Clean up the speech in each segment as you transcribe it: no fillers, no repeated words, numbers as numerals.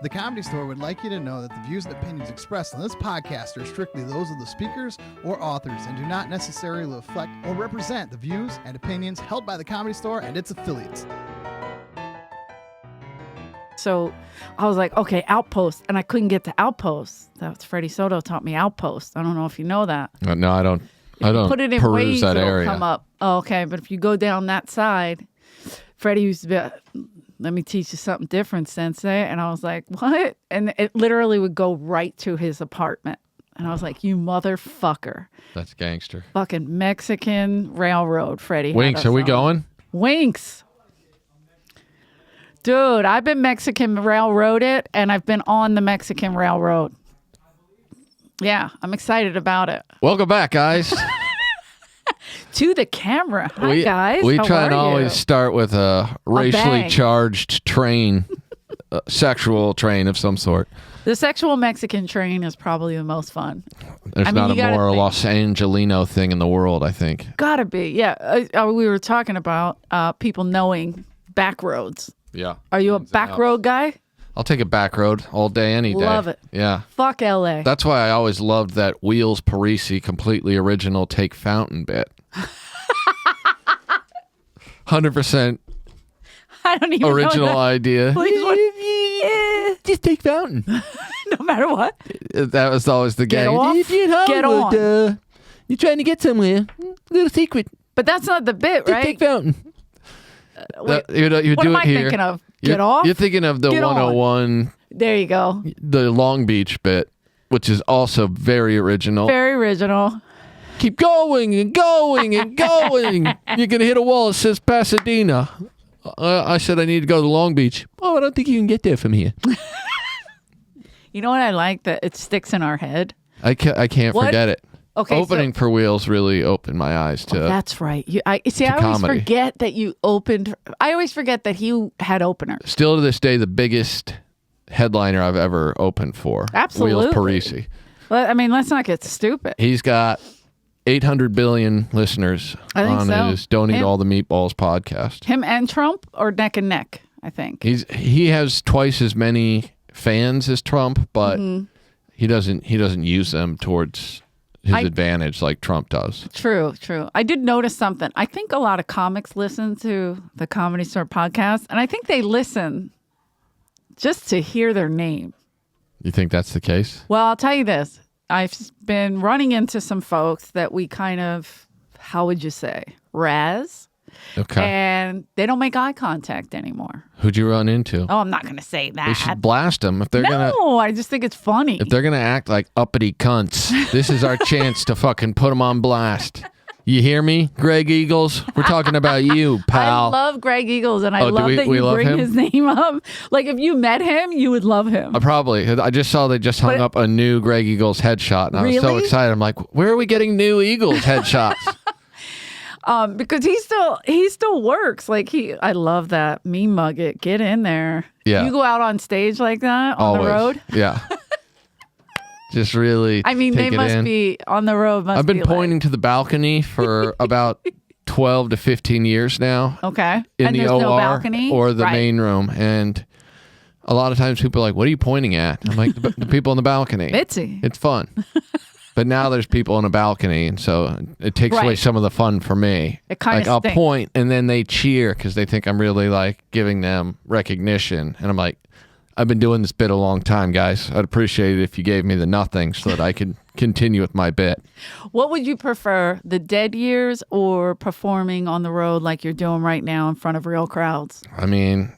The Comedy Store would like you to know that the views and opinions expressed on this podcast are strictly those of the speakers or authors and do not necessarily reflect or represent the views and opinions held by the Comedy Store and its affiliates. So I was like, okay, Outpost. And I couldn't get to Outpost. That's Freddie Soto taught me Outpost. I don't know if you know that. No, I don't. I don't put it in peruse Waze, that it'll area. come up. Oh, okay, but if you go down that side, Freddie used to be, let me teach you something different, Sensei. And I was like, what? And it literally would go right to his apartment. And I was like, you motherfucker. That's gangster. Fucking Mexican Railroad, Freddie. Winks, are we going? Winks. Dude, I've been Mexican Railroaded, and I've been on the Mexican Railroad. Yeah, I'm excited about it. Welcome back, guys. To the camera. Hi, guys. We How try and are always you? start with a racially bang. charged train, sexual train of some sort. The sexual Mexican train is probably the most fun. There's not a you gotta more think. Los Angelino thing in the world, I think. Gotta be. Yeah. We were talking about people knowing back roads. Yeah. Are you a back road guy? I'll take a back road all day, any day. Love it. Yeah. Fuck LA. That's why I always loved that Wheels Parisi completely original Take Fountain bit. 100% I don't even original know that. idea. Please, what? Just take Fountain. No matter what. That was always the Get game. off, If you're in get Hollywood, on. you're trying to get somewhere. Little secret. But that's not the bit, Just right? take Fountain. Wait, You what do am it I here. thinking of? You're, Get off? You're thinking of the Get on. 101, There you go. the Long Beach bit, which is also very original. Very original. Keep going and going and going. You're going to hit a wall that says Pasadena. I said I need to go to Long Beach. Oh, I don't think you can get there from here. You know what I like? That it sticks in our head. I can't What? forget it. Okay, Opening for Wheels really opened my eyes to That's right. I always comedy. forget that you opened. I always forget that he had openers. still to this day the biggest headliner I've ever opened for. Absolutely. Wheels Parisi. Well, I mean, let's not get stupid. He's got 800 billion listeners I think on so. his Don't Eat Him- All the Meatballs podcast. Him and Trump, or neck and neck, I think. He has twice as many fans as Trump, but he doesn't use them towards his advantage like Trump does. True. I did notice something. I think a lot of comics listen to the Comedy Store podcast, and I think they listen just to hear their name. You think that's the case? Well, I'll tell you this. I've been running into some folks that we kind of, how would you say, razz, Okay. and they don't make eye contact anymore. Who'd you run into? Oh, I'm not going to say They that. should blast them if they're gonna. No, I just think it's funny. If they're gonna act like uppity cunts, this is our chance to fucking put them on blast. You hear me, Greg Eagles? We're talking about you, I pal. love Greg Eagles, and I Oh, do love we- that we you love bring him? his name up. Like, if you met him, you would love him. I just saw they just hung But- up a new Greg Eagles headshot, and I was so Really? excited. I'm like, where are we getting new Eagles headshots? Because he still works. Like, I love that. Me mug it. Get in there. Yeah. You go out on stage like that on Always. the road. Yeah. Just really. I mean, they take it must in. be on the road. I've been be like- pointing to the balcony for about 12 to 15 years now. Okay. In And the there's OR no balcony or the Right. main room, and a lot of times people are like, "What are you pointing at?" I'm like, "The people on the balcony." Mitzi. It's fun. But now there's people on a balcony, and so it takes away Right. some of the fun for me. It kinda like I'll stinks. point, and then they cheer because they think I'm really like giving them recognition, and I'm like, I've been doing this bit a long time, guys. I'd appreciate it if you gave me the nothing so that I could continue with my bit. What would you prefer, the dead years or performing on the road like you're doing right now in front of real crowds? I mean,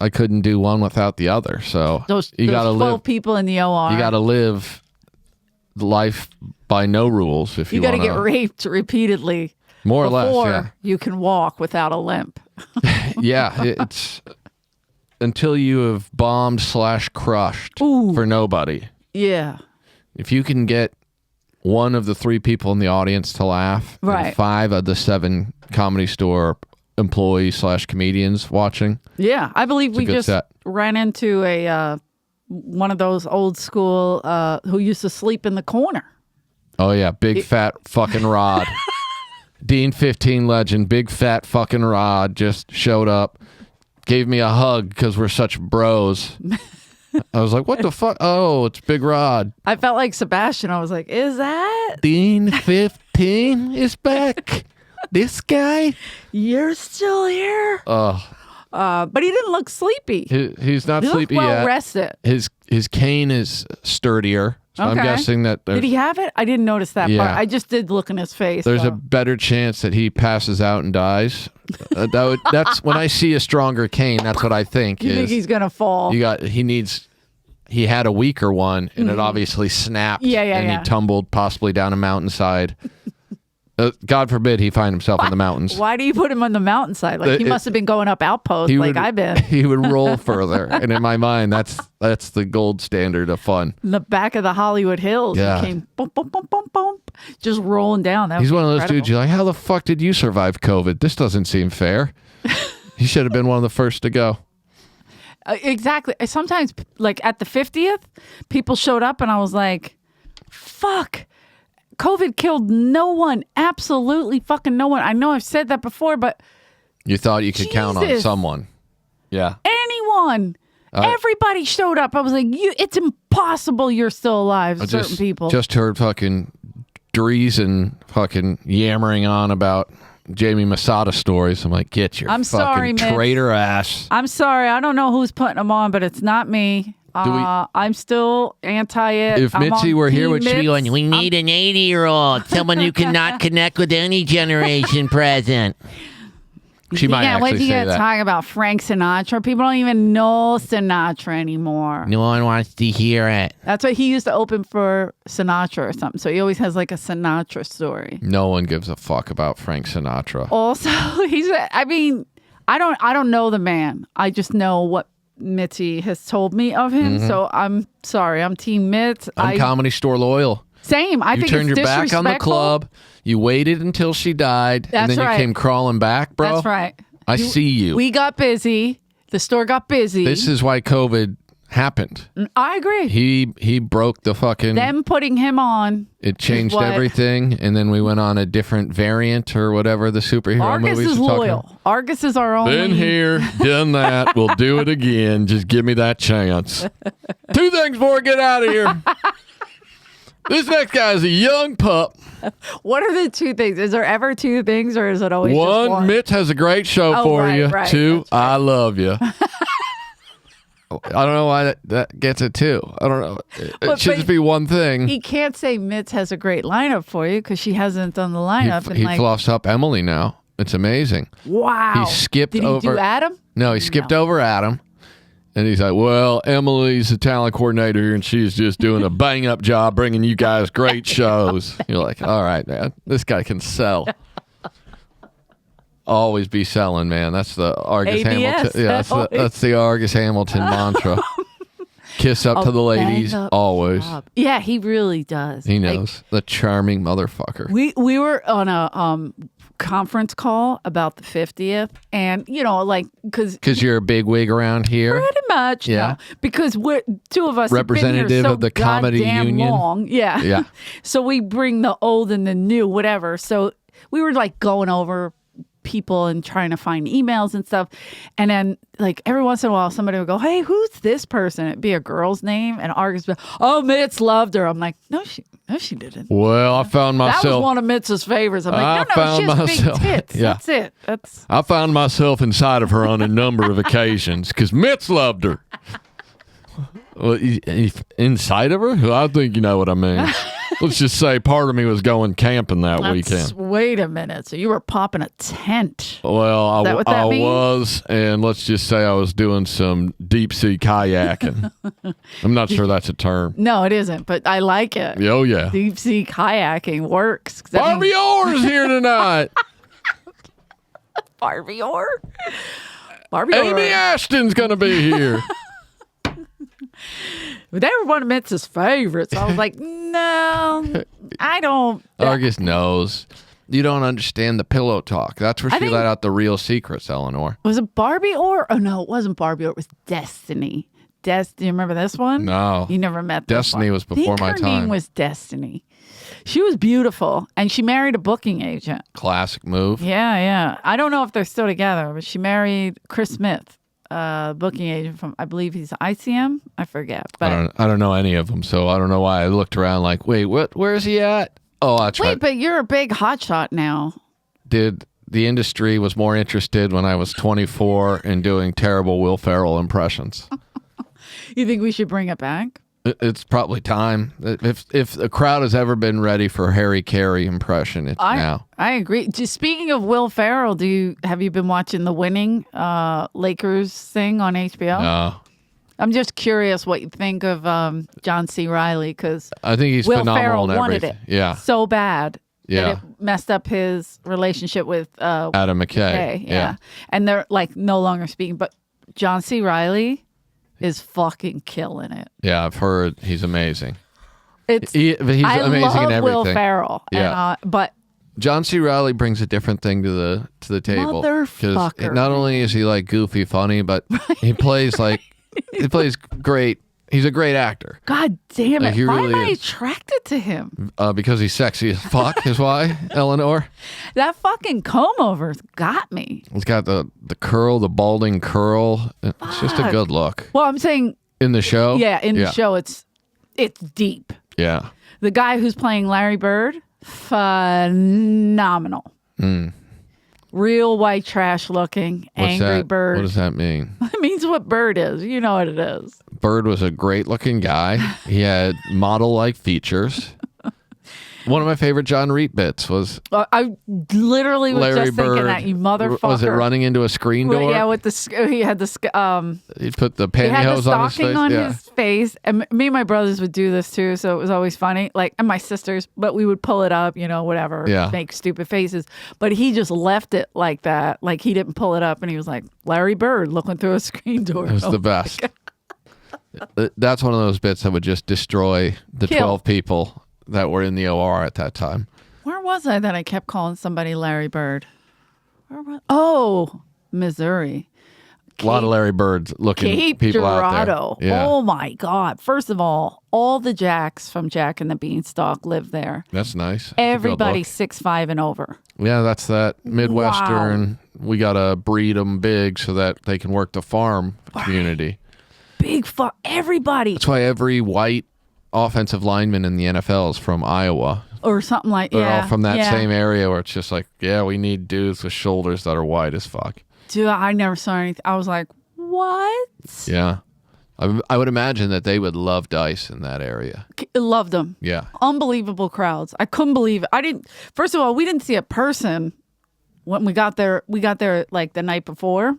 I couldn't do one without the other. So Those you got to 12 live. people in the OR. You got to live life by no rules if you, You got to want get raped repeatedly more or before less. you can walk without a limp. Yeah, it's until you have bombed / crushed Ooh. for nobody. Yeah. If you can get one of the 3 people in the audience to laugh, Right. and 5 of the 7 Comedy Store employees / comedians watching, Yeah. I believe we good just set. ran into one of those old school who used to sleep in the corner. oh yeah, big fat fucking Rod. Dean 15 legend, big fat fucking Rod just showed up, gave me a hug because we're such bros. I was like, what the fuck? Oh, it's Big Rod. I felt like Sebastian. I was like, is that? Dean 15 is back. This guy? You're still here? Oh. But he didn't look sleepy. He's not He sleepy looked well yet. rested. His cane is sturdier. So I'm Okay. guessing that Did he have it? I didn't notice that Yeah. part. I just did look in his face. there's a so. better chance that he passes out and dies. That's when I see a stronger cane. That's what I think. You think he's gonna fall? He had a weaker one, and it obviously snapped. Yeah, and he tumbled possibly down a mountainside. God forbid he find himself in the mountains. Why do you put him on the mountainside? Like he must have been going up outposts like I've been. He would roll further, and in my mind, that's the gold standard of fun. In the back of the Hollywood Hills, Yeah. he came bump, bump, bump, bump, bump, just rolling down. That He's was one of those incredible. dudes. You're like, how the fuck did you survive COVID? This doesn't seem fair. He should have been one of the first to go. Exactly. Sometimes, like at the 50th, people showed up, and I was like, "Fuck." COVID killed no one. Absolutely fucking no one. I know I've said that before, but You thought you could count on Jesus. someone. Yeah. anyone, everybody showed up. I was like, it's impossible you're still alive. Certain people. Just heard fucking Dries and fucking yammering on about Jamie Masada stories. I'm like, get your I'm fucking sorry, Mitch. traitor ass. I'm sorry. I don't know who's putting them on, but it's not me. I'm still anti it. If Mitzi were here, would she be going, We need an 80-year-old, someone who cannot connect with any generation present. She might what actually you say gonna that. talk about Frank Sinatra? People don't even know Sinatra anymore. No one wants to hear it. That's why he used to open for Sinatra or something. So he always has like a Sinatra story. No one gives a fuck about Frank Sinatra. Also, I don't know the man. I just know what Mitzi has told me of him. So I'm sorry. I'm Team Mitz. I'm Comedy Store loyal. Same. I You think turned it's your back on the disrespectful. club. You waited until she died, and That's then right. you came crawling back, bro. That's right. I see you. We got busy. The store got busy. This is why COVID happened. I agree. He broke the fucking. Them putting him on. It changed what- everything, and then we went on a different variant or whatever the superhero Argus movies is are talking loyal. about. Argus is our only. Been here, done that. We'll do it again. Just give me that chance. 2 things before I get out of here. This next guy is a young pup. What are the 2 things? Is there ever 2 things, or is it always just one? Mitch has a great show Oh, for right, you. right, 2, that's right. I love you. I don't know why that gets it 2. I don't know. It But- should but just be one thing. He can't say Mitz has a great lineup for you because she hasn't done the lineup. He and like, fluffs up Emily now. It's amazing. wow. He skipped Did he over do Adam? No, he skipped over Adam. And he's like, well, Emily's the talent coordinator here, and she's just doing a bang-up job bringing you guys great shows. You're like, all right, man, this guy can sell. Always be selling, man. That's the Argus ABS. Hamilton. Yeah, that's the Argus Hamilton mantra. Kiss up to the ladies, bang-up always. job. Yeah, he really does. He Like, knows. The charming motherfucker. we were on a conference call about the 50th, and because You're a big wig around here. pretty much, Yeah. no, because we're 2 of us have been here Representative so of the comedy goddamn union. long. Yeah. Yeah. So we bring the old and the new, whatever. So we were like going over people and trying to find emails and stuff. And then like every once in a while somebody would go, hey, who's this person? It'd be a girl's name. And Argus would be, oh, Mitz loved her. I'm like, no, she didn't. Well, I found myself. That was one of Mitz's favorites. I'm I like, no, she found has myself- big tits. Yeah. That's it. That's I found myself inside of her on a number of occasions because Mitz loved her. Well, inside of her? I think you know what I mean. Let's just say part of me was going camping that weekend. Wait a minute. So you were popping a tent. Well, that what that I means? was, and let's just say I was doing some deep sea kayaking. I'm not sure that's a term. No, it isn't, but I like it. Oh, yeah. Deep sea kayaking works. That Barbie means- Orr's here tonight. Barbie Orr? Barbie Orr. Amy Ashton's going to be here. They were one of Mitz's favorites. I was like, no, I don't. Argus knows. You don't understand the pillow talk. That's where I she think- let out the real secrets, Eleanor. Was it Barbie Orr? Oh, no, it wasn't Barbie Orr. It was Destiny. Do you remember this one? No. You never met this Destiny one. was before I think my her time. name was Destiny. She was beautiful, and she married a booking agent. Classic move. Yeah. I don't know if they're still together, but she married Chris Smith. booking agent from, I believe he's ICM. I forget. But I don't know any of them, so I don't know why I looked around like, wait, where is he at? Oh, that's right. wait, but you're a big hotshot now. Dude, the industry was more interested when I was 24 in doing terrible Will Ferrell impressions. You think we should bring it back? It's probably time. If a crowd has ever been ready for a Harry Carey impression, it's now. I agree. Just speaking of Will Ferrell, have you been watching the Winning Lakers thing on HBO? No. I'm just curious what you think of John C. Reilly, because I think he's Will phenomenal Ferrell in wanted everything. it Yeah. so bad Yeah. that it messed up his relationship with Adam McKay. McKay. Yeah. And they're like no longer speaking. But John C. Reilly is fucking killing it. Yeah, I've heard he's amazing. He's I amazing love in everything. Will Ferrell. Yeah. But John C. Reilly brings a different thing to the table. Motherfucker. Not only is he like goofy funny, but he plays he plays great. He's a great actor. God damn Like, it. he Why really am I is. attracted to him? Because he's sexy as fuck, is why, Eleanor. That fucking comb over's got me. He's got the curl, the balding curl. It's just a good look. Well, I'm saying, In the show? yeah, in the show, it's deep. Yeah. The guy who's playing Larry Bird, phenomenal. Real white trash looking, angry bird. What does that mean? It means what bird is. You know what it is. Bird was a great looking guy. He had model like features. One of my favorite John Reed bits was I literally was Larry just Bird. thinking that, you motherfucker. Was it running into a screen door? Yeah, with he had the He put the he had the pantyhose on his stocking face. on Yeah. his face, and me and my brothers would do this too, so it was always funny. Like, and my sisters, but we would pull it up, whatever, make stupid faces. But he just left it like that, like he didn't pull it up, and he was like Larry Bird looking through a screen door. It was the best. That's one of those bits that would just destroy the Kill. 12 people that were in the OR at that time. Where was I that I kept calling somebody Larry Bird? Oh, Missouri. A lot of Larry Bird looking Cape people out Girardeau. there. Yeah. Oh my God. First of all the Jacks from Jack and the Beanstalk live there. That's nice. That's a good Everybody's look. 6'5" and over. Yeah, that's that Midwestern. We got to breed them big so that they can work the farm community. Big fuck. Everybody. That's why every white offensive lineman in the NFL is from Iowa. Or something like They're yeah. all from that yeah. same area where it's just like, yeah, we need dudes with shoulders that are white as fuck. Dude, I never saw anything. I was like, what? Yeah. I would imagine that they would love Dice in that area. Loved them. Yeah. Unbelievable crowds. I couldn't believe it. First of all, we didn't see a person when we got there. We got there like the night before.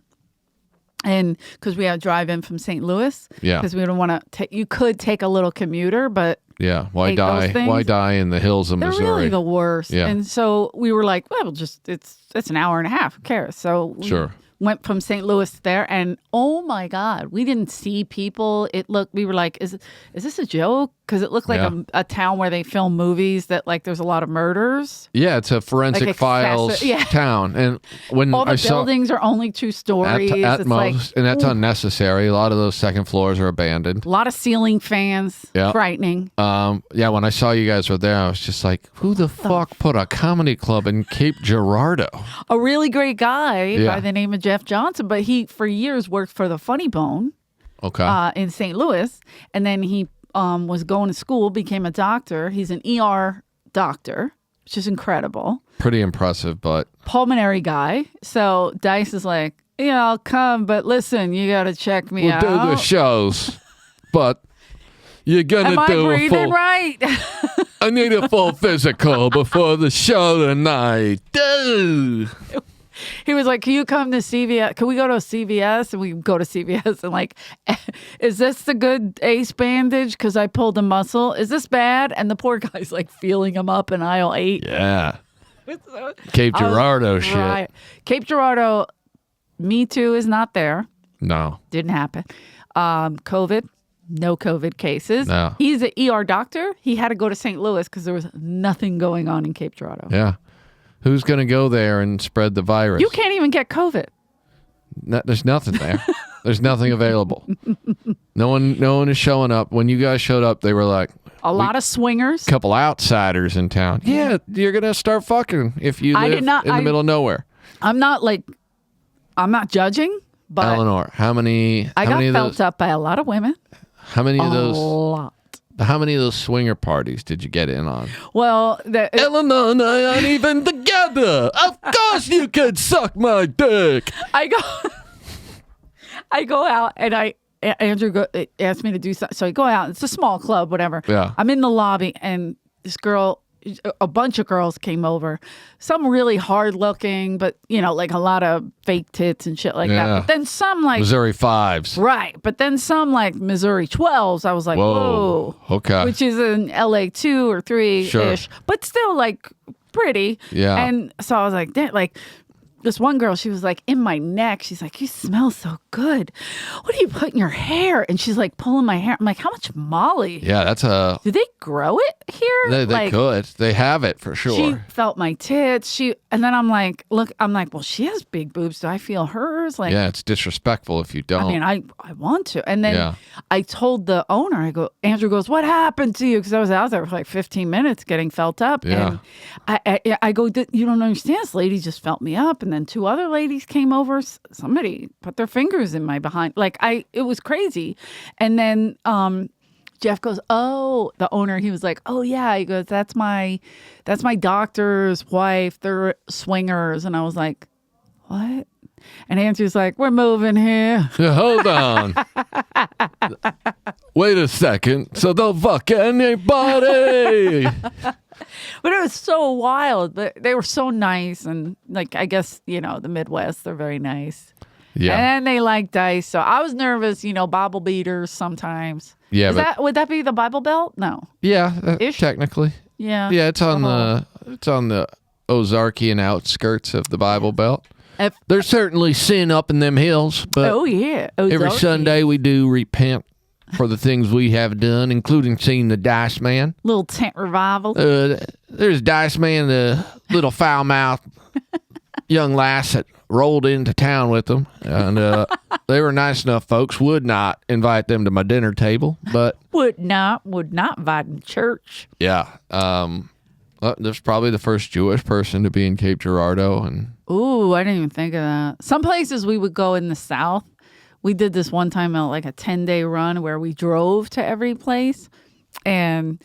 And because we had to drive in from St. Louis. Yeah. Because we don't want to take, you could take a little commuter, but Yeah. Why hate those die? things. Why die in the hills of they're Missouri? really the worst. Yeah. And so we were like, well, it's an hour and a half. Who cares? So we Sure. went from St. Louis there, and oh my God, we didn't see people. We were like, is this a joke? Because it looked like a town where they film movies that like there's a lot of murders. Yeah, it's a forensic Like files town. And when All the I saw buildings are only 2 stories. at It's most, and that's unnecessary. A lot of those second floors are abandoned. a lot of ceiling fans. Yeah. Frightening. Yeah, when I saw you guys were there, I was just like, who the fuck put a comedy club in Cape Girardeau? A really great guy Yeah. by the name of Jeff Johnson, but he for years worked for the Funny Bone. Okay. In St. Louis, and then he was going to school, became a doctor. He's an ER doctor, which is incredible. Pretty impressive, but Pulmonary guy. So Dice is like, yeah, I'll come, but listen, you got to check me we'll out. do the shows. But you're going Am to I do a breathing full... right? I need a full physical before the show tonight. Dude. He was like, can you come to CVS? Can we go to CVS? And we go to CVS and like, is this the good ace bandage? Because I pulled a muscle. Is this bad? And the poor guy's like feeling him up in aisle 8. Yeah. Cape Girardeau shit. Right. Cape Girardeau, Me Too is not there. No. Didn't happen. COVID, no COVID cases. No. He's an ER doctor. He had to go to St. Louis because there was nothing going on in Cape Girardeau. Yeah. Who's going to go there and spread the virus? You can't even get COVID. There's nothing there. There's nothing available. No one is showing up. When you guys showed up, they were like A lot of swingers. couple outsiders in town. Yeah, you're gonna start fucking if you live in the middle of nowhere. I'm not judging, But Eleanor, how many I got of felt those, up by a lot of women. how many of A those lot. how many of those swinger parties did you get in on? Well, Eleanor and I aren't even together. Of course you could suck my dick. I go out and Andrew asked me to do something. So I go out. It's a small club, whatever. Yeah. I'm in the lobby and this girl, a bunch of girls came over. Some really hard looking, but like a lot of fake tits and shit like Yeah. that. But then some like Missouri Fives. right. But then some like Missouri 12s. I was like, Whoa. whoa. Okay. Which is in LA 2 or 3 Sure. ish, but still like pretty. Yeah. And so I was like, damn, like. This one girl, she was like in my neck. She's like, you smell so good. What do you put in your hair? And she's like pulling my hair. I'm like, how much Molly? Yeah, that's a. Do they grow it here? They like, could. They have it for sure. She felt my tits. And then I'm like, well, she has big boobs. Do I feel hers? Like, yeah, it's disrespectful if you don't. I mean, I want to. And then Yeah. I told the owner, Andrew goes, what happened to you? Because I was out there for like 15 minutes getting felt up. Yeah. And I go, you don't understand. This lady just felt me up. And then 2 other ladies came over. Somebody put their fingers in my behind. It was crazy. And then Jeff goes, oh, the owner, he was like, oh yeah. He goes, that's my doctor's wife. They're swingers. And I was like, what? And Andrew's like, we're moving here. Hold on. Wait a second. So they'll fuck anybody. But it was so wild. But they were so nice. And like, I guess, the Midwest, they're very nice. Yeah. And they like dice. So I was nervous, Bible beaters sometimes. Yeah. Would that be the Bible Belt? No. Yeah. Ish? Technically. Yeah. Yeah. It's on the Ozarkian outskirts of the Bible Belt. There's certainly sin up in them hills, but Oh, yeah. every Ozarky. Sunday we do repent for the things we have done, including seeing the Dice Man. Little tent revival. There's Dice Man, the little foul-mouthed young lass that rolled into town with them, and they were nice enough folks. Would not invite them to my dinner table, but Would not invite them to church. yeah, there's probably the first Jewish person to be in Cape Girardeau, and Ooh, I didn't even think of that. Some places we would go in the South. We did this one time, like a 10-day run where we drove to every place. And,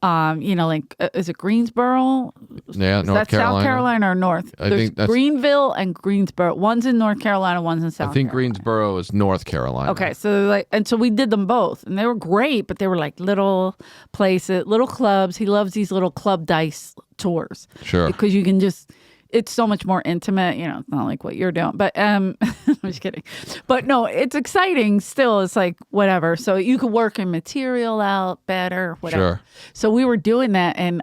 is it Greensboro? yeah, Is North that South Carolina or North? I There's think that's- Greenville and Greensboro. One's in North Carolina, one's in South I think Carolina. Greensboro is North Carolina. Okay, so we did them both, and they were great, but they were like little places, little clubs. He loves these little club dice tours. Sure. Because you can it's so much more intimate, it's not like what you're doing. But I'm just kidding. But no, it's exciting still. It's like whatever. So you could work your material out better, whatever. Sure. So we were doing that, and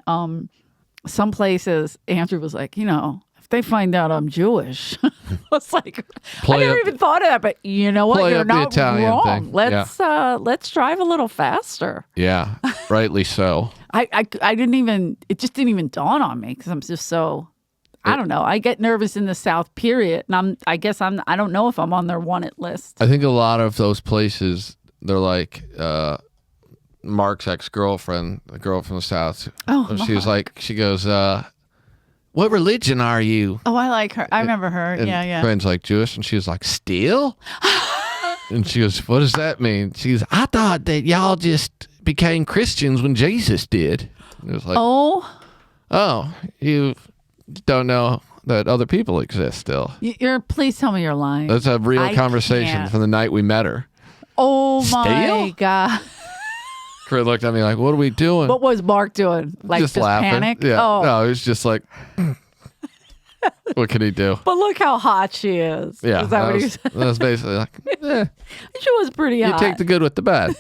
some places Andrew was like, if they find out I'm Jewish, I was like, I never even thought of that. But you know what? Play You're up the not Italian wrong. thing. Let's drive a little faster. Yeah, rightly so. I didn't even. It just didn't even dawn on me because I'm just so. I don't know. I get nervous in the South, period. And I don't know if I'm on their wanted list. I think a lot of those places, they're like Mark's ex-girlfriend, the girl from the South. Oh, she goes, what religion are you? Oh, I like her. I remember her. And Yeah. friends like Jewish. And she was like, still? And she goes, what does that mean? She goes, I thought that y'all just became Christians when Jesus did. And it was like, oh, you don't know that other people exist still. Please tell me you're lying. That's a real I conversation can't. from the night we met her. Oh my Still? God. Chris looked at me like, what are we doing? What was Mark doing? Like just laughing. panic? Yeah. Oh. No, he was just like, what can he do? But look how hot she is. Yeah. Is that what he was, said? that was basically like, She was pretty you hot. take the good with the bad.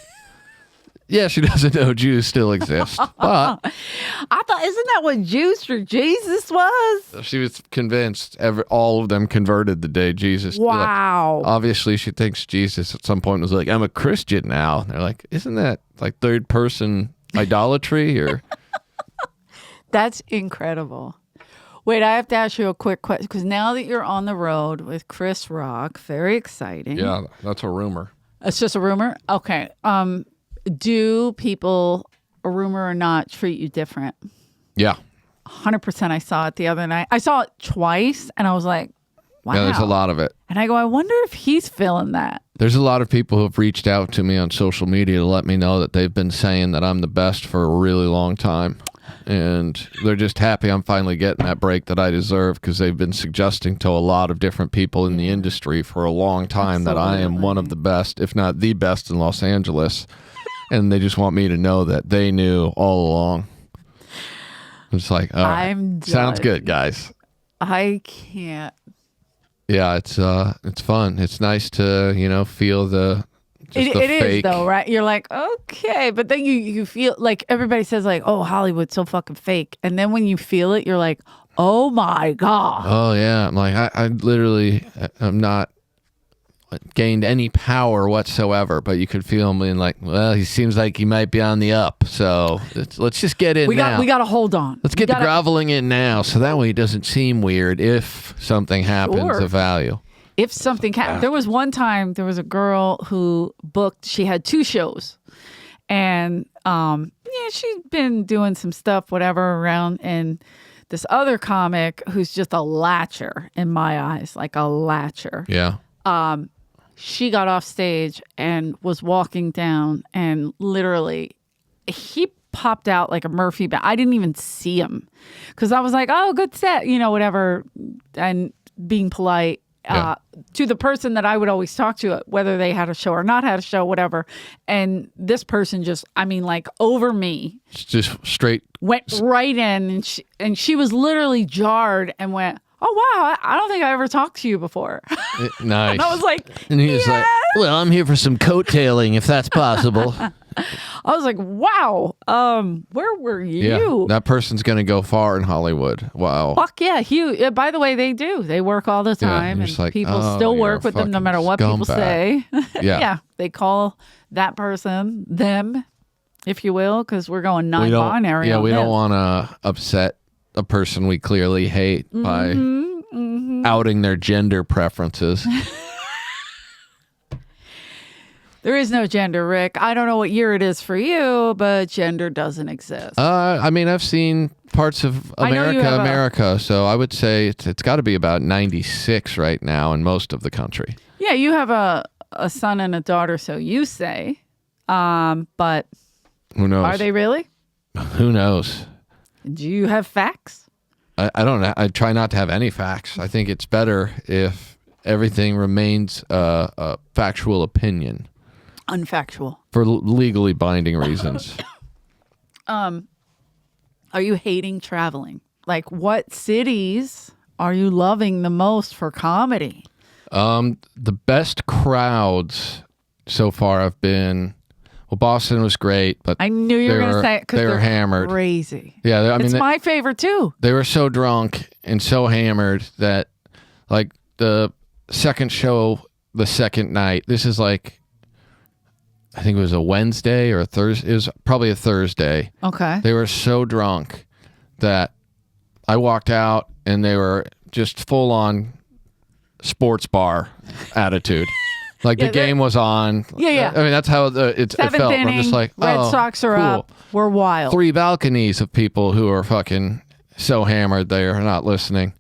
Yeah, she doesn't know Jews still exist. But I thought, isn't that what Jews for Jesus was? she was convinced all of them converted the day Jesus. Wow. Like, obviously, she thinks Jesus at some point was like, I'm a Christian now. And they're like, isn't that like third person idolatry or? That's incredible. Wait, I have to ask you a quick question because now that you're on the road with Chris Rock, very exciting. Yeah, that's a rumor. It's just a rumor? Okay. Do people, a rumor or not, treat you different? Yeah. 100%. I saw it the other night. I saw it twice and I was like, Wow. Yeah, there's a lot of it. And I go, I wonder if he's feeling that. There's a lot of people who have reached out to me on social media to let me know that they've been saying that I'm the best for a really long time. And they're just happy I'm finally getting that break that I deserve, because they've been suggesting to a lot of different people in the industry for a long time that I am one of the best, if not the best in Los Angeles. And they just want me to know that they knew all along. It's like, all right, sounds good, guys. I can't. Yeah, it's fun. It's nice to, feel the It fake. is though, right? You're like, okay, but then you feel like everybody says like, oh, Hollywood's so fucking fake, and then when you feel it, you're like, oh my god. Oh yeah, I'm like, I literally, I'm not gained any power whatsoever, but you could feel him being like, well, he seems like he might be on the up, so let's just get in now. We got to hold on. Let's get the groveling in now, so that way it doesn't seem weird if something happens of value. If something there was one time there was a girl who booked, she had 2 shows, and she'd been doing some stuff whatever around, and this other comic who's just a latcher in my eyes, like a latcher. Yeah. She got off stage and was walking down, and literally he popped out like a Murphy band. I didn't even see him because I was like, oh, good set, whatever, and being polite. To the person that I would always talk to, whether they had a show or not had a show, whatever. And this person just, over me. Just straight. Went right in, and she was literally jarred and went, oh, wow, I don't think I ever talked to you before. Nice. And I was like, and he was like, Well, I'm here for some coattailing, if that's possible. I was like, wow, where were you? Yeah, that person's going to go far in Hollywood. Wow. Fuck yeah, Hugh. By the way, they do. They work all the time, and like, people still work with them no matter what people say. Yeah. They call that person them, if you will, because we're going non-binary. Yeah, we on don't this. want to upset a person we clearly hate by outing their gender preferences. There is no gender, Rick. I don't know what year it is for you, but gender doesn't exist. I've seen parts of America, so I would say it's got to be about 96 right now in most of the country. Yeah, you have a son and a daughter, so you say. But who knows? Are they really? Who knows? Do you have facts? I don't know. I try not to have any facts. I think it's better if everything remains a factual opinion. Unfactual. For legally binding reasons. Are you hating traveling? Like, what cities are you loving the most for comedy? The best crowds so far have been, well, Boston was great, but I knew you were going to say it because they were hammered. Crazy. Yeah, it's my favorite too. They were so drunk and so hammered that, like, the second show, the second night, this is like, I think it was a Wednesday or a Thursday. It was probably a Thursday. Okay. They were so drunk that I walked out and they were just full on sports bar attitude. Like the game was on. Yeah. I mean, that's how it felt. Inning, I'm just like, Red Sox are up. We're wild. 3 balconies of people who are fucking so hammered they are not listening.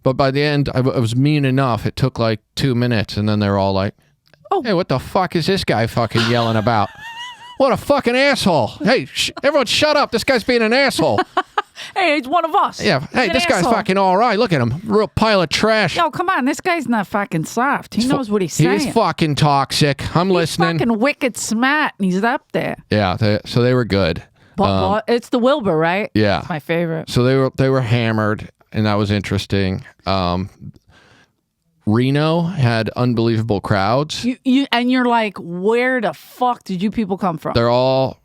But by the end, I was mean enough. It took like 2 minutes, and then they're all like, hey, what the fuck is this guy fucking yelling about? What a fucking asshole. Hey, everyone shut up. This guy's being an asshole. Hey, he's one of us. Yeah. Hey, this guy's fucking all right. Look at him. Real pile of trash. Yo, come on. This guy's not fucking soft. He knows what he's saying. He's fucking toxic. I'm listening. He's fucking wicked smart, and he's up there. Yeah. So they were good. But it's the Wilbur, right? Yeah. It's my favorite. So they were hammered, and that was interesting. Reno had unbelievable crowds. And you're like, where the fuck did you people come from? They're all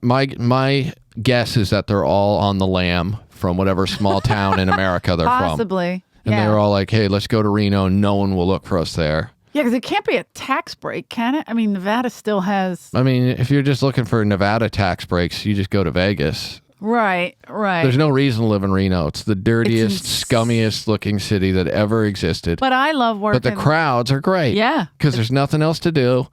my guess is that they're all on the lam from whatever small town in America they're Possibly. from. And they were all like, hey, let's go to Reno. No one will look for us there. Yeah, because it can't be a tax break, can it? I mean, Nevada still has. I mean, if you're just looking for Nevada tax breaks, you just go to Vegas. Right. There's no reason to live in Reno. It's the dirtiest, scummiest looking city that ever existed. But I love working. But the crowds are great. Yeah. Because there's nothing else to do.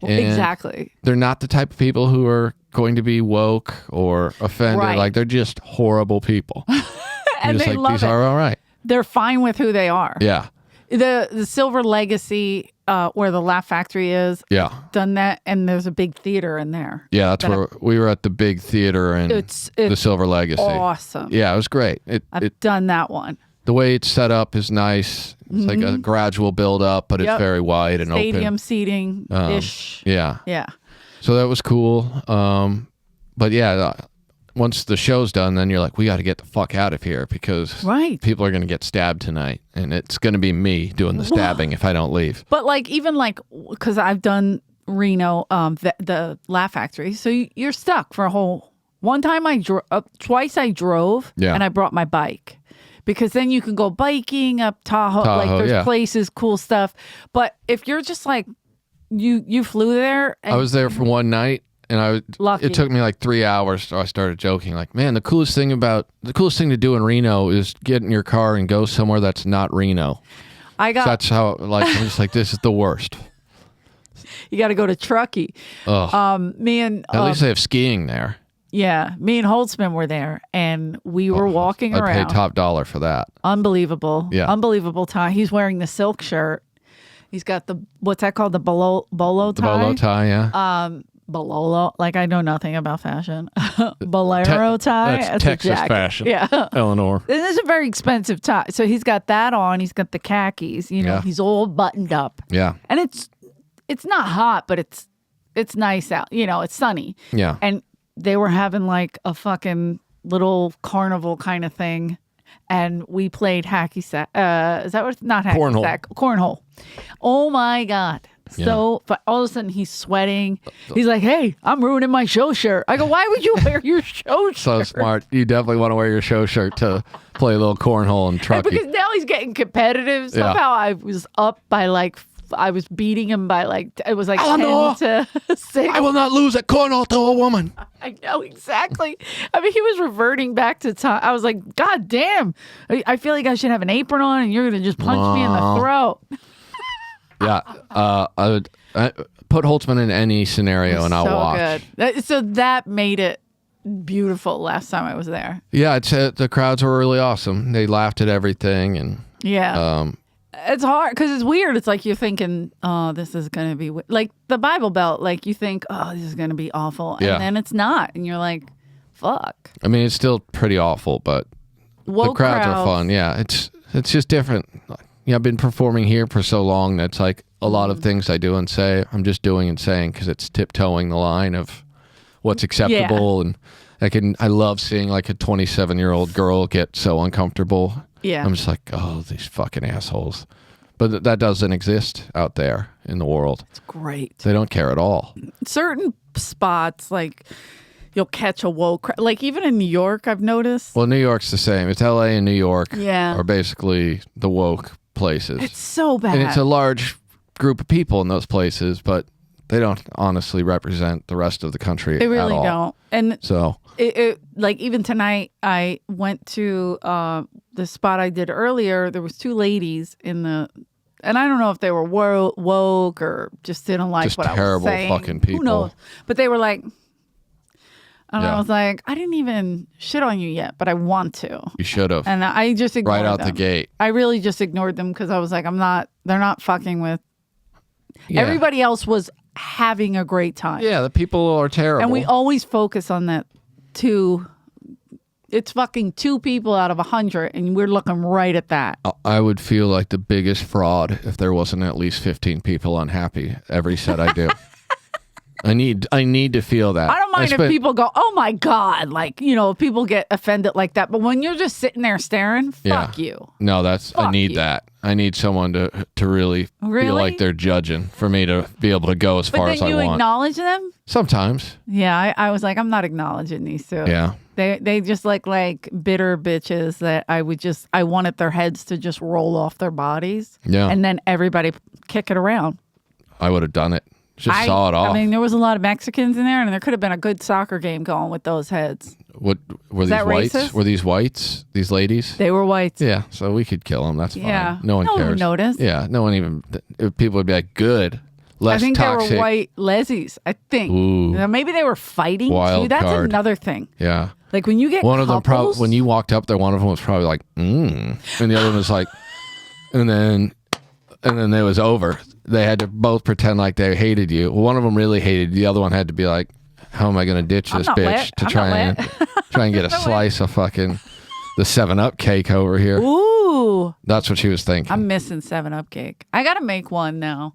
Exactly. They're not the type of people who are going to be woke or offended. Right. Like, they're just horrible people. And just they like, love these it. are all right. They're fine with who they are. Yeah. The Silver Legacy, where the Laugh Factory is. Yeah. Done that, and there's a big theater in there. Yeah, that's where we were at the big theater in It's the Silver Legacy. Awesome. Yeah, it was great. I've done that one. The way it's set up is nice. It's like a gradual build up, but it's very wide and Stadium open. seating ish. Yeah. Yeah. So that was cool. But yeah, once the show's done, then you're like, we got to get the fuck out of here because people are going to get stabbed tonight, and it's going to be me doing the stabbing if I don't leave. But like even like because I've done Reno, the Laugh Factory, so you're stuck for a whole. One time twice I drove, and I brought my bike. Because then you can go biking up Tahoe like there's places, cool stuff. But if you're just like, you flew there. And I was there for one night, and it took me like 3 hours. So I started joking, like, man, the coolest thing to do in Reno is get in your car and go somewhere that's not Reno. So that's how, like, I'm just like, this is the worst. You got to go to Truckee. Ugh. At least they have skiing there. Yeah, me and Holtzman were there, and we were walking around. I paid top dollar for that. Unbelievable. Yeah. Unbelievable tie. He's wearing the silk shirt. He's got what's that called? The bolo tie? The bolo tie, yeah. Bololo. Like, I know nothing about fashion. Bolero tie. That's Texas fashion. Yeah. Eleanor. And this is a very expensive tie. So he's got that on. He's got the khakis. You know, he's all buttoned up. Yeah. And it's not hot, but it's nice out. You know, it's sunny. Yeah. And they were having like a fucking little carnival kind of thing, and we played hacky sack. Is that what? Not hacky sack. Cornhole. Oh my god! So but all of a sudden he's sweating. He's like, "Hey, I'm ruining my show shirt." I go, "Why would you wear your show shirt?" So smart. You definitely want to wear your show shirt to play a little cornhole and Truckee. Because now he's getting competitive. Somehow I was up by like. I was beating him by like it was like Eleanor, 10 to 6. I will not lose at cornhole to a woman. I know exactly. I mean, he was reverting back to time. I was like, God damn! I feel like I should have an apron on, and you're gonna just punch me in the throat. Yeah, I would put Holtzman in any scenario, and I'll watch. Good. So that made it beautiful last time I was there. Yeah, the crowds were really awesome. They laughed at everything, and it's hard because it's weird. It's like you're thinking, oh, this is going to be like the Bible Belt. Like you think, oh, this is going to be awful. And then it's not. And you're like, fuck. I mean, it's still pretty awful, but the crowds are fun. Yeah, it's just different. I've been performing here for so long that it's like a lot of things I do and say, I'm just doing and saying because it's tiptoeing the line of what's acceptable. And I love seeing like a 27-year-old girl get so uncomfortable. Yeah. I'm just like, oh, these fucking assholes. But that doesn't exist out there in the world. It's great. They don't care at all. Certain spots, like, you'll catch a woke crowd. Like, even in New York, I've noticed. Well, New York's the same. It's LA and New York are basically the woke places. It's so bad. And it's a large group of people in those places, but they don't honestly represent the rest of the country They really at all. don't. And so... like even tonight, I went to the spot I did earlier. There was two ladies and I don't know if they were woke or just didn't like just what I was terrible saying. Fucking people. Who knows? But they were like, and I Yeah. was like, I didn't even shit on you yet, but I want to. You should have. And I just ignored right out them. the gate. I really just ignored them because I was like, they're not fucking with. Yeah. Everybody else was having a great time. Yeah, the people are terrible. And we always focus on that it's fucking 2 people out of 100, and we're looking right at that. I would feel like the biggest fraud if there wasn't at least 15 people unhappy every set I do. I need to feel that. I don't mind if people go, oh my God, like, if people get offended like that. But when you're just sitting there staring, fuck you. No, I need that. I need someone to really feel like they're judging for me to be able to go as far as I want. But then you acknowledge them? Sometimes. Yeah, I was like, I'm not acknowledging these two. Yeah. They just like bitter bitches that I wanted their heads to just roll off their bodies. Yeah. And then everybody kick it around. I would have done it. Just saw it off. I mean, there was a lot of Mexicans in there, and there could have been a good soccer game going with those heads. What were these whites? Racist? Were these whites? These ladies? They were whites. Yeah, so we could kill them. That's fine. Yeah. No one cares. would notice. Yeah, no one even. People would be like, good. Less I think toxic. they were white lesbies. I think. Ooh. Now, maybe they were fighting Wild too. That's card. another thing. Yeah. Like when you get one of them couples, when you walked up there, one of them was probably like, and the other one was like, and then and then it was over. They had to both pretend like they hated you. One of them really hated you. The other one had to be like, how am I going to ditch this bitch to try and get a slice of fucking the 7-Up cake over here? Ooh. That's what she was thinking. I'm missing 7-Up cake. I got to make one now.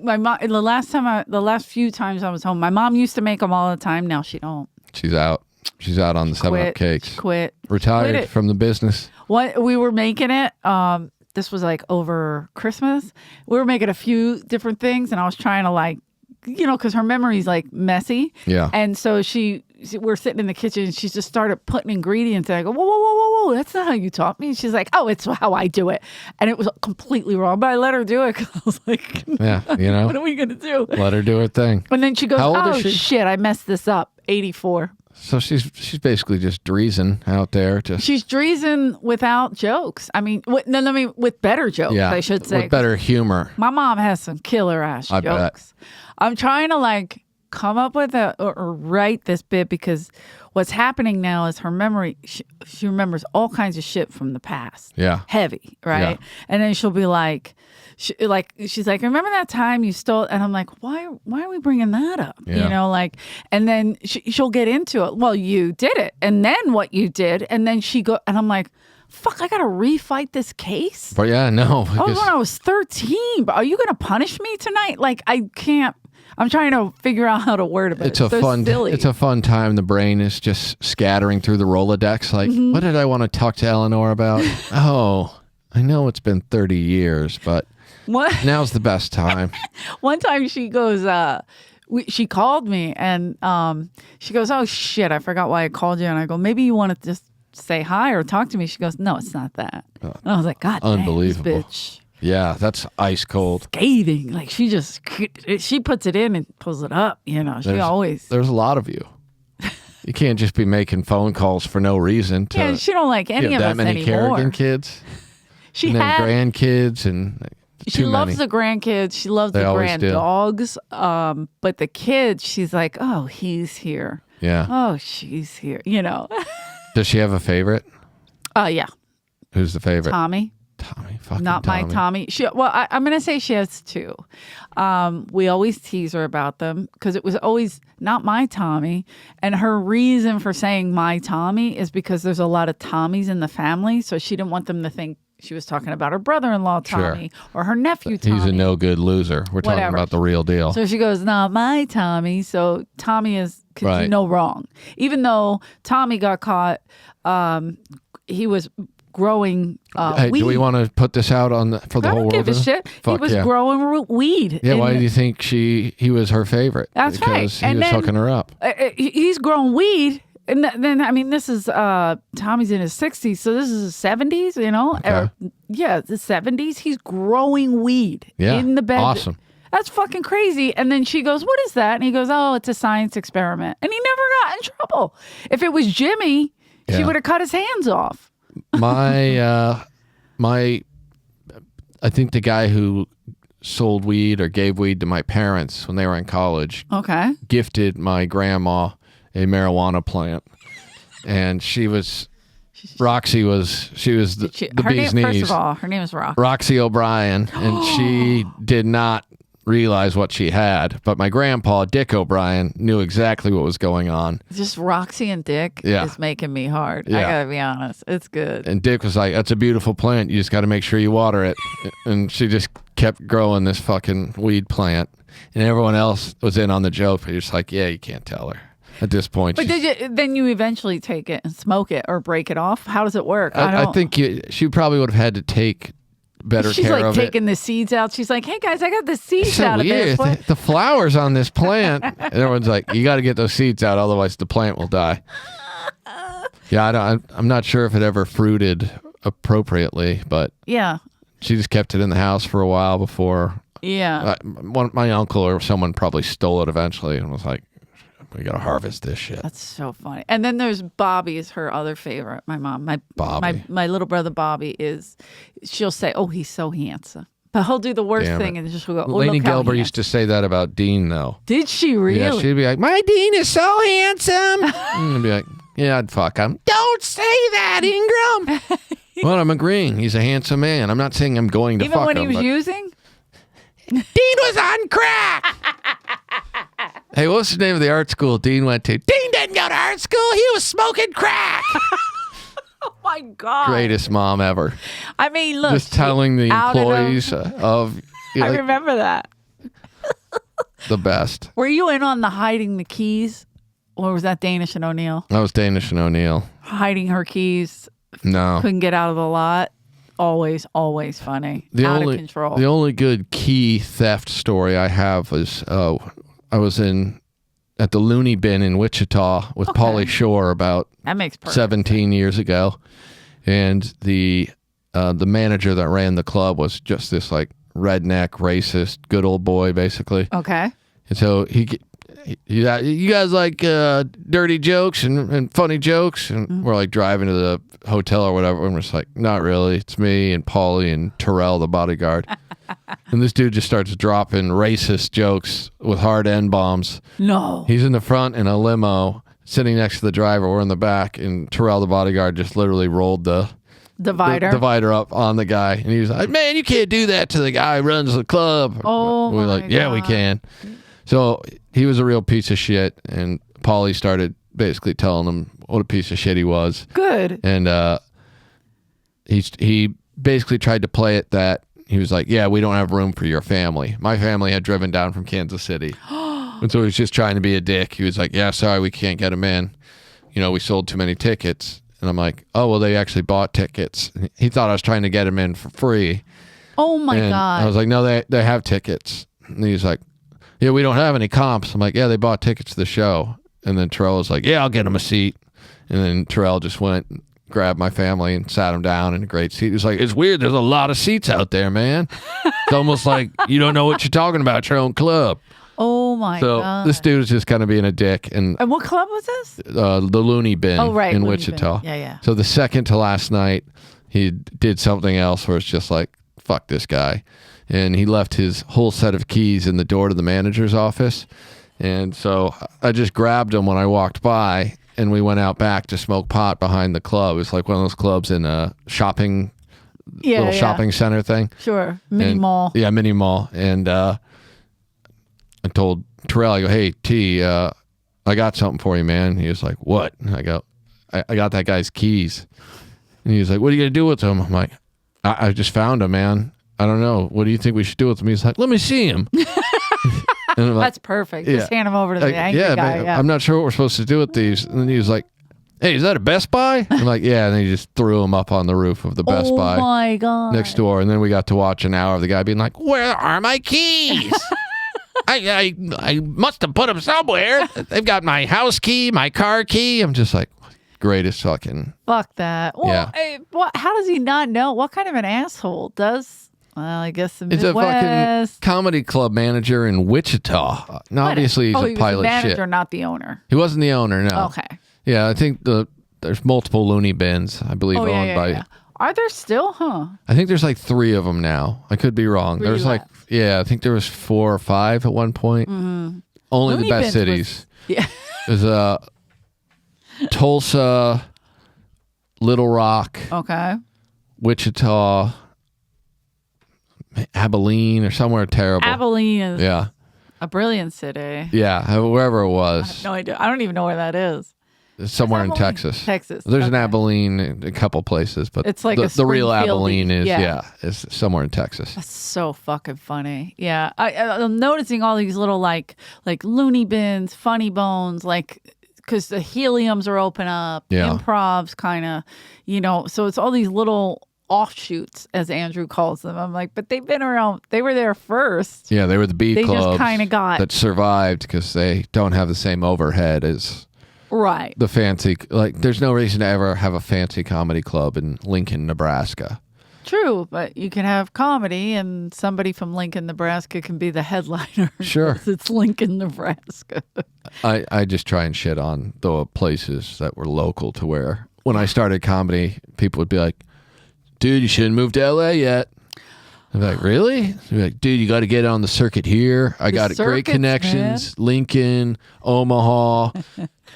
My mom, the last few times I was home, my mom used to make them all the time. Now she don't. She's out. She's out on the 7-Up cakes. She quit. Retired from the business. What we were making it. This was like over Christmas. We were making a few different things, and I was trying to like, because her memory's like messy. Yeah. And so we're sitting in the kitchen, and she just started putting ingredients, and I go, whoa, whoa, whoa, whoa, whoa, that's not how you taught me. She's like, oh, it's how I do it. And it was completely wrong, but I let her do it because I was like, yeah, what are we going to do? Let her do her thing. And then she goes, how old oh, is she? Shit, I messed this up. 84. So she's basically just dreezing out there. She's dreezing without jokes. I mean, with better jokes, I should say. With better humor. My mom has some killer ass jokes. Bet. I'm trying to like come up with or write this bit because what's happening now is her memory, she remembers all kinds of shit from the past. Yeah. Heavy, right? Yeah. And then she'll be like, she's like, remember that time you stole? And I'm like, why are we bringing that up? Yeah. And then she'll get into it. Well, you did it. And then what you did. And then and I'm like, fuck, I got to refight this case? But yeah, no. Oh, when I was 13. But are you going to punish me tonight? Like, I can't. I'm trying to figure out how to word it. It's silly. It's a fun time. The brain is just scattering through the Rolodex. Like, what did I want to talk to Eleanor about? Oh, I know it's been 30 years, but now's the best time. One time she goes, she called me and she goes, oh shit, I forgot why I called you. And I go, maybe you want to just say hi or talk to me. She goes, no, it's not that. And I was like, God, unbelievable, dang, this bitch. Yeah, that's ice cold. Scathing. Like she puts it in and pulls it up. There's a lot of you. You can't just be making phone calls for no reason. Yeah, she don't like any of us anymore. That many Kerrigan kids. She had grandkids and she loves the grandkids. She loves the grand dogs. But the kids, she's like, oh, he's here. Yeah. Oh, she's here. Does she have a favorite? Yeah. Who's the favorite? Tommy. Not my Tommy. I'm going to say she has two. We always tease her about them because it was always not my Tommy. And her reason for saying my Tommy is because there's a lot of Tommies in the family. So she didn't want them to think she was talking about her brother-in-law Tommy or her nephew Tommy. He's a no good loser. We're talking about the real deal. So she goes, not my Tommy. So Tommy could do no wrong. Even though Tommy got caught, he was growing weed. Do we want to put this out for the whole world? I don't give a shit. He was growing weed. Yeah, why do you think he was her favorite? That's right. Because he was hooking her up. He's growing weed. And then, I mean, this is, Tommy's in his 60s, so this is his 70s, Okay. The 70s. He's growing weed in the bed. Awesome. That's fucking crazy. And then she goes, what is that? And he goes, oh, it's a science experiment. And he never got in trouble. If it was Jimmy, she would have cut his hands off. I think the guy who sold weed or gave weed to my parents when they were in college gifted my grandma a marijuana plant, and Roxy was the bee's knees. First of all, her name is Roxy O'Brien, and she did not realize what she had, but my grandpa Dick O'Brien knew exactly what was going on. Just Roxy and Dick is making me hard. I gotta be honest, it's good. And Dick was like, that's a beautiful plant, you just got to make sure you water it. And she just kept growing this fucking weed plant, and everyone else was in on the joke, but you're just like, yeah, you can't tell her at this point. But then you eventually take it and smoke it or break it off? How does it work? I think she probably would have had to take better care of it. She's like taking the seeds out. She's like, hey guys, I got the seeds out of this. The flowers on this plant. And everyone's like, you got to get those seeds out, otherwise the plant will die. Yeah, I'm not sure if it ever fruited appropriately, but she just kept it in the house for a while before. Yeah. My uncle or someone probably stole it eventually and was like, we got to harvest this shit. That's so funny. And then there's Bobby is her other favorite. My mom, my little brother Bobby she'll say, oh, he's so handsome. But he'll do the worst thing and she'll go, oh, Lainey Gelber used to say that about Dean, though. Did she really? Yeah, she'd be like, my Dean is so handsome. And I'd be like, yeah, I'd fuck him. Don't say that, Ingram. Well, I'm agreeing. He's a handsome man. I'm not saying I'm going to fuck him. Even when he was using? Dean was on crack. Hey, what's the name of the art school Dean went to? Dean didn't go to art school. He was smoking crack. Oh my God. Greatest mom ever. I mean, look. Just telling the outed him. employees of I remember that. the best. Were you in on the hiding the keys? Or was that Danish and O'Neill? That was Danish and O'Neill. Hiding her keys. No. Couldn't get out of the lot. Always funny. Out of control. The only good key theft story I have is I was at the Looney Bin in Wichita with Pauly Shore about that makes perfect 17 years ago, and the manager that ran the club was just this like redneck, racist, good old boy, basically. Okay. And so you guys like dirty jokes and funny jokes, and we're like driving to the hotel or whatever, and we're just like, not really. It's me and Paulie and Terrell, the bodyguard. And this dude just starts dropping racist jokes with hard N-bombs. No. He's in the front in a limo, sitting next to the driver. We're in the back, and Terrell, the bodyguard, just literally rolled the divider up on the guy. And he was like, man, you can't do that to the guy who runs the club. Oh, we're like, yeah, we can. So he was a real piece of shit, and Paulie started basically telling him what a piece of shit he was. Good. And he basically tried to play it that he was like, yeah, we don't have room for your family. My family had driven down from Kansas City. And so he was just trying to be a dick. He was like, yeah, sorry, we can't get him in. You know, we sold too many tickets. And I'm like, oh, well, they actually bought tickets. He thought I was trying to get him in for free. Oh, my God. I was like, no, they have tickets. And he's like, yeah, we don't have any comps. I'm like, yeah, they bought tickets to the show. And then Terrell was like, yeah, I'll get him a seat. And then Terrell just went and grabbed my family and sat him down in a great seat. He was like, it's weird. There's a lot of seats out there, man. It's almost like you don't know what you're talking about at your own club. Oh, my God. So this dude is just kind of being a dick. And what club was this? The Looney Bin in Looney Wichita. Bin. Yeah. So the second to last night, he did something else where it's just like, fuck this guy. And he left his whole set of keys in the door to the manager's office. And so I just grabbed him when I walked by, and we went out back to smoke pot behind the club. It's like one of those clubs in a shopping center thing. Sure. Mini mall. Yeah, mini mall. And I told Terrell, I go, hey, T, I got something for you, man. He was like, what? And I go, I got that guy's keys. And he was like, what are you going to do with them? I'm like, I just found them, man. I don't know. What do you think we should do with him? He's like, let me see him. And I'm like, that's perfect. Just hand him over to the angry guy. Man, I'm not sure what we're supposed to do with these. And then he was like, hey, is that a Best Buy? I'm like, yeah. And then he just threw him up on the roof of the Best Buy. Oh, my God. Next door. And then we got to watch an hour of the guy being like, where are my keys? I must have put them somewhere. They've got my house key, my car key. I'm just like, greatest fucking. Fuck that. Well, yeah. How does he not know? What kind of an asshole does? Well, I guess the It's Midwest. a fucking comedy club manager in Wichita. Now, obviously, he's a pile of shit. manager, not the owner. He wasn't the owner, no. Okay. Yeah, I think there's multiple Looney Bins, I believe, owned by. Yeah. Are there still, huh? I think there's like 3 of them now. I could be wrong. There's like, I think there was 4 or 5 at one point. Mm-hmm. Only Looney the best Bins cities. Yeah. There's Tulsa, Little Rock, Okay. Wichita, Abilene, or somewhere terrible. Abilene is Yeah. a brilliant city. Yeah, wherever it was. No idea. I don't even know where that is. It's somewhere in Abilene? Texas. Texas. There's an Okay. Abilene in a couple places, but It's like the real Springfield-y. Abilene is Yeah. is somewhere in Texas. That's so fucking funny. Yeah. I'm noticing all these little like Looney Bins, funny bones, like because the heliums are open up, Yeah. improvs kind of, so it's all these little offshoots, as Andrew calls them. I'm like, but they've been around. They were there first. Yeah, they were the B They just clubs kinda got- that survived because they don't have the same overhead as Right. the fancy. Like, there's no reason to ever have a fancy comedy club in Lincoln, Nebraska. True, but you can have comedy, and somebody from Lincoln, Nebraska, can be the headliner. Sure. because it's Lincoln, Nebraska. I just try and shit on the places that were local to where when I started comedy, people would be like, dude, you shouldn't move to LA yet. I'm like, really? They're like, dude, you got to get on the circuit here. I got great circuits, connections. Lincoln, Omaha,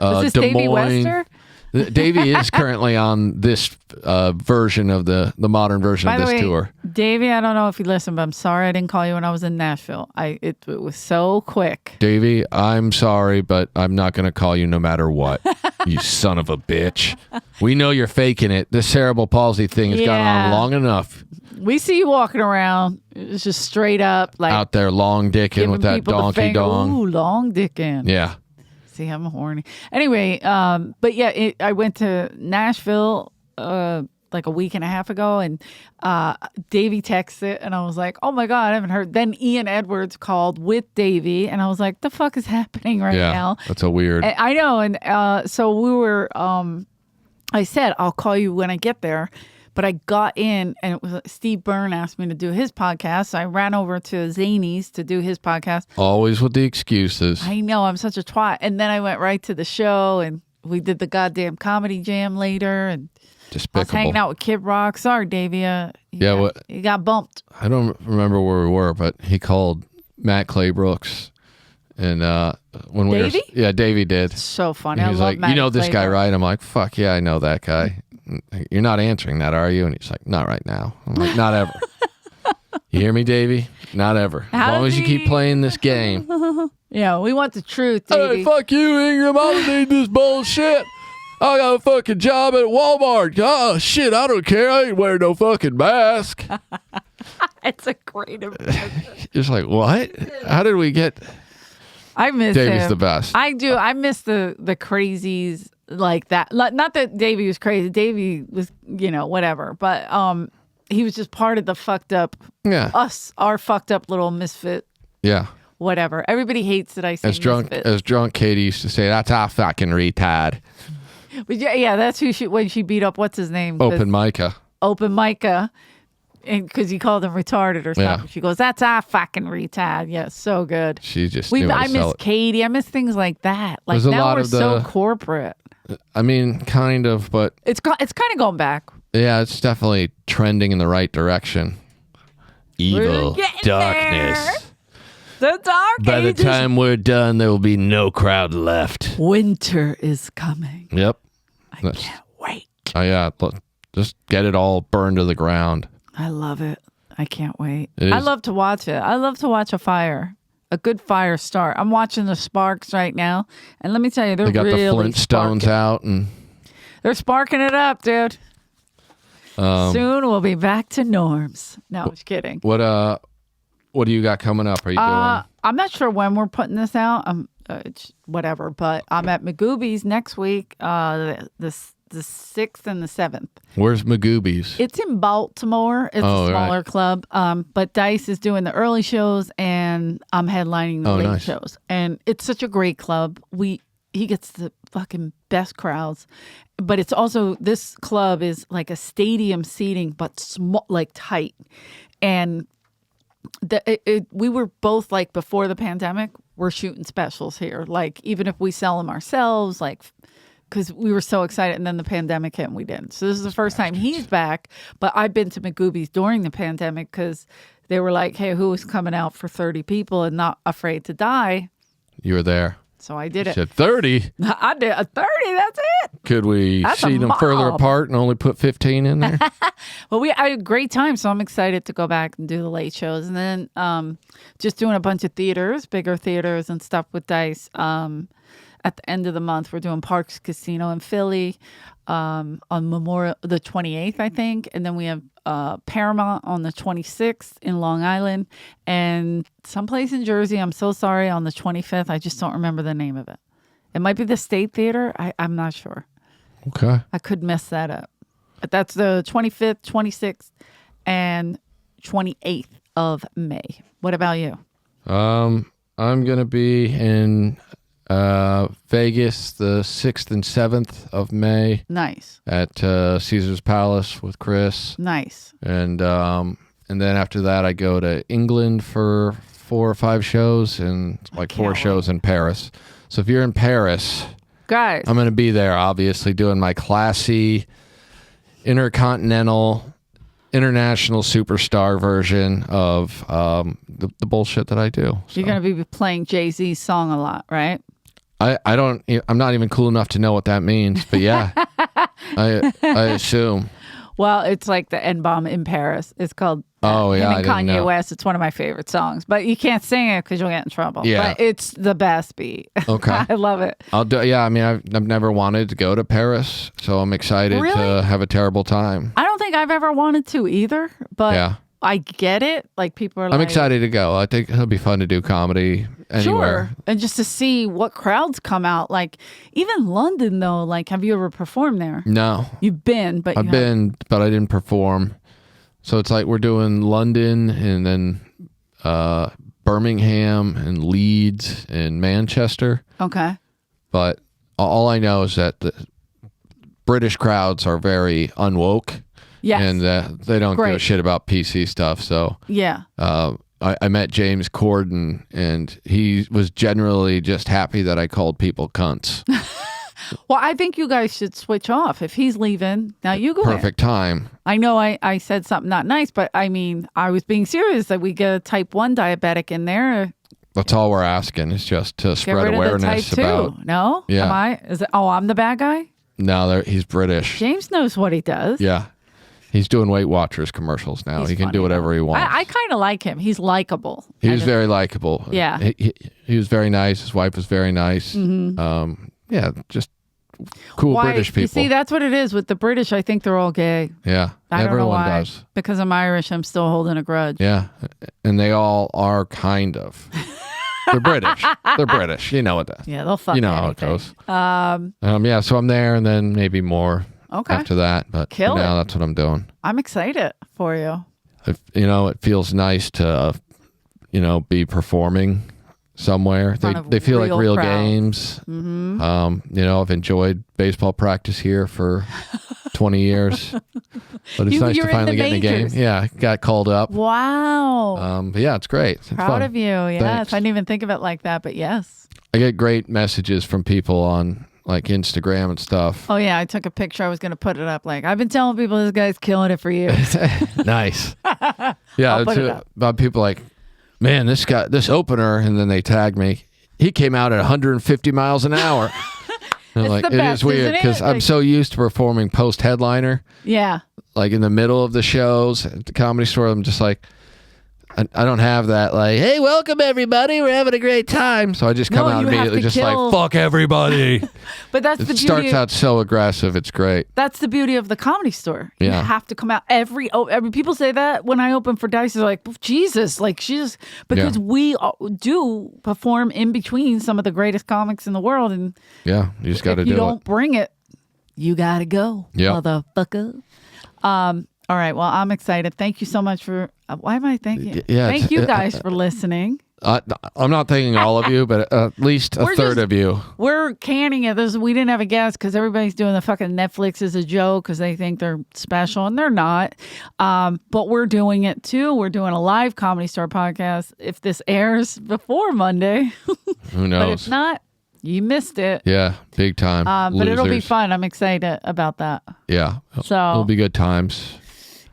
Was this Des Davey Moines. Wester? Davey is currently on this version of the modern version By of the this way, tour. Davey, I don't know if you listened, but I'm sorry I didn't call you when I was in Nashville. It was so quick. Davey, I'm sorry, but I'm not going to call you no matter what. You son of a bitch. We know you're faking it. This cerebral palsy thing has gone on long enough. We see you walking around. It's just straight up like Out there long dicking with that people the donkey finger. dong. Ooh, long dicking. Yeah. See, I'm horny. Anyway, but yeah, I went to Nashville like a week and a half ago, and Davey texted, and I was like, "Oh my god, I haven't heard." Then Ian Edwards called with Davey, and I was like, "The fuck is happening right now?" That's a weird. And I know, and so we were. I said I'll call you when I get there. But I got in, and it was Steve Byrne asked me to do his podcast. So I ran over to Zany's to do his podcast. Always with the excuses. I know, I'm such a twat. And then I went right to the show, and we did the goddamn comedy jam later. And Despicable. I was hanging out with Kid Rock. Sorry, Davey. You got bumped. I don't remember where we were, but he called Matt Claybrook's. And when we Davey? were, Davey did. So funny. And I he was love like, Matt "You know this guy, Claybrook. right?" I'm like, "Fuck yeah, I know that guy." "You're not answering that, are you?" And he's like, "Not right now." I'm like, "Not ever." You hear me, Davey? Not ever. As How long as you does he- keep playing this game. Yeah, we want the truth, Hey, Davey. fuck you, Ingram. I don't need this bullshit. I got a fucking job at Walmart. Oh, shit, I don't care. I ain't wearing no fucking mask. It's a great impression. It's like, what? How did we get... I miss Davey's him. the best. I do. I miss the crazies like that. Not that Davey was crazy. Davey was, whatever. But he was just part of the fucked up, Yeah. our fucked up little misfit, Yeah. whatever. Everybody hates that I say misfit. As drunk Katie used to say, that's a fucking retard. But yeah, that's who when she beat up, what's his name? Open Micah. Open Micah. And because he called him retarded or something. Yeah. She goes, that's a fucking retard. Yeah, so good. She just knew how I to sell miss it. Katie. I miss things like that. Like There's a now lot we're of so the- corporate. I mean, kind of, but It's kind of going back. yeah, it's definitely trending in the right direction. Evil, getting darkness. The dark By the ages. time we're done, there will be no crowd left. Winter is coming. Yep. I That's- can't wait. Oh yeah, just get it all burned to the ground. I love it. I can't wait. It I is- love to watch it. I love to watch a fire. A good fire start. I'm watching the sparks right now. And let me tell you, they're They got really the Flintstones sparking. out, and They're sparking it up, dude. Soon we'll be back to norms. No, I'm just kidding. what do you got coming up? Are you doing? I'm not sure when we're putting this out. It's whatever, but I'm at Magooby's next week, the 6th and the 7th. Where's Magooby's? It's in Baltimore. It's Oh, a right. smaller club. But Dice is doing the early shows, and I'm headlining the late nice. shows. And it's such a great club. He gets the fucking best crowds. But it's also, this club is like a stadium seating, but small, like tight. And we were both like, before the pandemic, we're shooting specials here. Like, even if we sell them ourselves, like, because we were so excited, and then the pandemic hit and we didn't. So this is the first time he's back. But I've been to Magooby's during the pandemic because they were like, hey, who is coming out for 30 people and not afraid to die? You were there. So I did it. Said 30. I did a 30. That's it. Could we That's a seat them further mob. apart and only put 15 in there? Well, I had a great time, so I'm excited to go back and do the late shows. And then just doing a bunch of theaters, bigger theaters and stuff with Dice. At the end of the month, we're doing Parks Casino in Philly on Memorial, the 28th, I think. And then we have Paramount on the 26th in Long Island. And someplace in Jersey, I'm so sorry, on the 25th. I just don't remember the name of it. It might be the State Theater. I'm not sure. Okay. I could mess that up. But that's the 25th, 26th, and 28th of May. What about you? I'm going to be in Vegas the 6th and 7th of May Nice. at Caesar's Palace with Chris. Nice. And then after that, I go to England for 4 or 5 shows and like 4 can't shows in Paris. So if you're in Paris, Guys, I'm going to be there, obviously, doing my classy intercontinental, international superstar version of the bullshit that I do. So you're going to be playing Jay-Z's song a lot, right? I don't. I'm not even cool enough to know what that means. But yeah, I assume. Well, it's like the N-bomb in Paris. It's called Oh yeah, him I and didn't Kanye know. West. It's one of my favorite songs, but you can't sing it because you'll get in trouble. Yeah. But it's the best beat. Okay. I love it. I'll do. Yeah, I mean, I've never wanted to go to Paris, so I'm excited Really? to have a terrible time. I don't think I've ever wanted to either, but Yeah. I get it. Like people are I'm like, excited to go. I think it'll be fun to do comedy anywhere. Sure. And just to see what crowds come out. Like even London though, like have you ever performed there? No, You've been, but I've been, but I didn't perform. So it's like we're doing London and then Birmingham and Leeds and Manchester. Okay. But all I know is that the British crowds are very unwoke. Yes. And they don't give a Great. shit about PC stuff. So Yeah. I met James Corden, and he was generally just happy that I called people cunts. Well, I think you guys should switch off. If he's leaving, now you go in. Perfect time. I know I said something not nice, but I mean, I was being serious that we get a type 1 diabetic in there. That's all we're asking is just to Get spread rid of the type awareness 2. about. No? Yeah. Am I? Is it? Oh, I'm the bad guy? No, he's British. James knows what he does. Yeah. He's doing Weight Watchers commercials now. He's He can funny, do whatever though. he wants. I kind of like him. He's likable. He was very likable. Yeah. He was very nice. His wife was very nice. Yeah, just cool British people. You see, that's what it is with the British. I think they're all gay. Yeah, I don't know everyone why. does. Because I'm Irish, I'm still holding a grudge. Yeah, and they all are kind of. They're British. They're British. You know what that. Yeah, they'll fuck You know how it anything. goes. Yeah, so I'm there, and then maybe more Okay. after that. But Kill for now, it. that's what I'm doing. I'm excited for you. It feels nice to, be performing somewhere. front of They feel like real real crowds. games. Mm-hmm. I've enjoyed baseball practice here for 20 years, but it's nice you're to in finally the get in a game. majors. Yeah, got called up. Wow. But yeah, it's great. It's Proud fun. of you. Yes. Thanks. I didn't even think of it like that, but yes. I get great messages from people on like Instagram and stuff. Oh, yeah. I took a picture. I was going to put it up. Like, I've been telling people this guy's killing it for years. Nice. Yeah, I'll put it it's up. about people like, man, this opener, and then they tag me. He came out at 150 miles an hour. And It's like, the it best, is weird isn't it? because I'm Like- so used to performing post headliner, Yeah. like in the middle of the shows at the Comedy Store. I'm just like, I don't have that like, hey, welcome everybody, we're having a great time. So I just come No, out you have immediately, to just kill- like, fuck everybody. But that's the It beauty. starts out so aggressive. It's great. That's the beauty of the Comedy Store. You Yeah. have to come out every people say that when I open for Dice. They're like, Jesus, like she's because Yeah. we do perform in between some of the greatest comics in the world, and Yeah, you just got to if you do don't it. bring it, you gotta go, Yep. motherfucker. All right, well, I'm excited. Thank you so much for. Why am I thanking? Yeah, Thank it's- you guys for listening. I'm not thanking all of you, but at least a We're third just- of you. We're canning it. We didn't have a guest because everybody's doing the fucking Netflix as a joke because they think they're special and they're not. But we're doing it too. We're doing a live Comedy Store podcast. If this airs before Monday, Who but knows? if not, you missed it. Yeah, big time. But it'll be Losers. fun. I'm excited about that. Yeah. So- it'll be good times.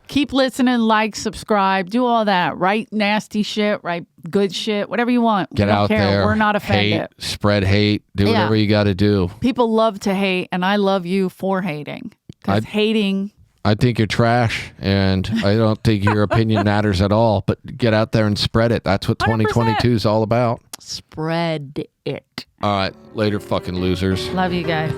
Keep listening, like, subscribe, do all that. Write nasty shit, write good shit, whatever you want. Get we don't out care. there. We're not offended. Hate, spread hate. Do Yeah. whatever you got to do. People love to hate, and I love you for hating. Because hating. I think you're trash, and I don't think your opinion matters at all. But get out there and spread it. That's what 2022 is all about. Spread it. All right, later, fucking losers. Love you guys.